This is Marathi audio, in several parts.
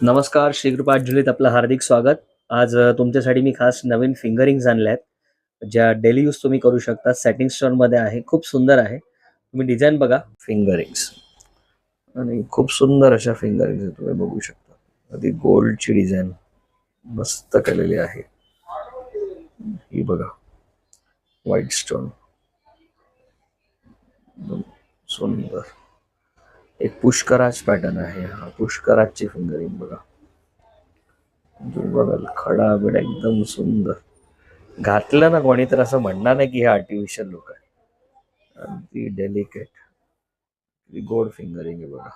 नमस्कार, श्रीकृपा ज्वेलरीत आपलं हार्दिक स्वागत. आज तुमच्यासाठी मी खास नवीन फिंगरिंग्ज आणल्या आहेत, ज्या डेली यूज तुम्ही करू शकता. सॅटिन स्टोनमध्ये आहे. खूप सुंदर आहे. तुम्ही डिझाइन बघा. फिंगरिंग्ज आणि खूप सुंदर अशा फिंगरिंग्ज तुम्ही बघू शकता. आधी गोल्डची डिझाइन मस्त केलेली आहे. ही बघा, व्हाईट स्टोन एकदम सुंदर. एक पुष्कराज पॅटर्न आहे. हा पुष्कराजची फिंगरिंग बघा. तुम्ही बघाल खडा बिडा एकदम सुंदर. घातलं ना कोणी तर असं म्हणणार नाही की हे आर्टिफिशियल लुक आहे. अगदी डेलिकेट गोड फिंगरिंग आहे बघा.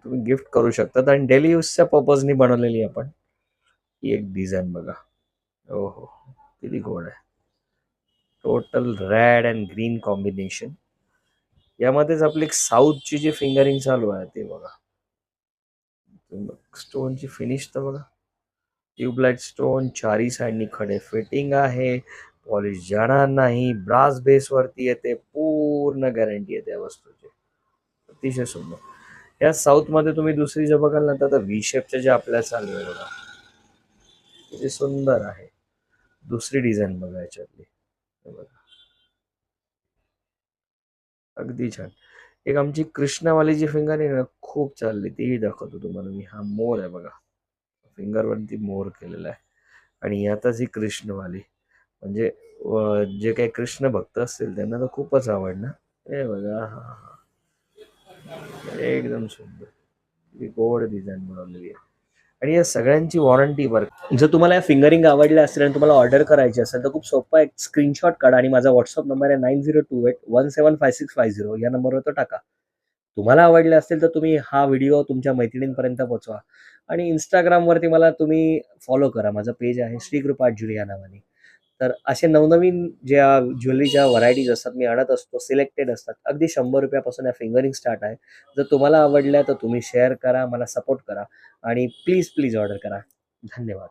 तुम्ही गिफ्ट करू शकता आणि डेली यूजच्या पर्पजनी बनवलेली आहे आपण. ही एक डिझाईन बघा. हो हो, किती गोड आहे. Total red and green combination. यामध्येच आपली एक साऊथची जी फिंगरिंग चालू आहे ते बघा. स्टोनची फिनिश तर बघा. ट्यूबलाइट स्टोन, चारी साईडनी खडे फिटिंग आहे. पॉलिश जाणार नाही. ब्रास बेस वरती येते. पूर्ण गॅरंटी आहे त्या वस्तूची. अतिशय सुंदर. या साऊथ मध्ये तुम्ही दुसरी जे बघाल ना तर व्ही शेपच्या जे आपल्या चालू आहे बघा, किती सुंदर आहे. दुसरी डिझाईन बघा याच्यातली. हे बघा, अगदी छान. एक आमची कृष्णावाली जी फिंगर आहे ना खूप चालली, तीही दाखवतो तुम्हाला मी. हा मोर आहे बघा, फिंगरवरती मोर केलेला आहे. आणि यातच ही कृष्णवाली म्हणजे जे काही कृष्ण भक्त असतील त्यांना तर खूपच आवडणार. हे बघा, हा हा, एकदम सुंदर. ही गोड डिझाईन बनवलेली आहे. आणि या सगळ्यांची वॉरंटी बरं. जर तुम्हाला या फिंगरिंग आवडल्या असतील आणि तुम्हाला ऑर्डर करायची असेल तर खूप सोपा एक स्क्रीनशॉट काढा आणि माझा व्हॉट्सअप नंबर आहे 9028175650 या नंबरवर तो टाका. तुम्हाला आवडले असतील तर तुम्ही हा व्हिडिओ तुमच्या मैत्रिणींपर्यंत पोहोचवा आणि Instagramवरती मला तुम्ही फॉलो करा. माझं पेज आहे श्रीकृपा ज्वेलरी या नावाने. तर असे नवनवीन ज्या ज्वेलरीच्या व्हरायटीज असतात मी आणत असतो. सिलेक्टेड असतात. अगदी ₹100 पासून या फिंगरिंग स्टार्ट आहे. जर तुम्हाला आवडल्या तर तुम्ही शेअर करा, मला सपोर्ट करा आणि प्लीज ऑर्डर करा. धन्यवाद.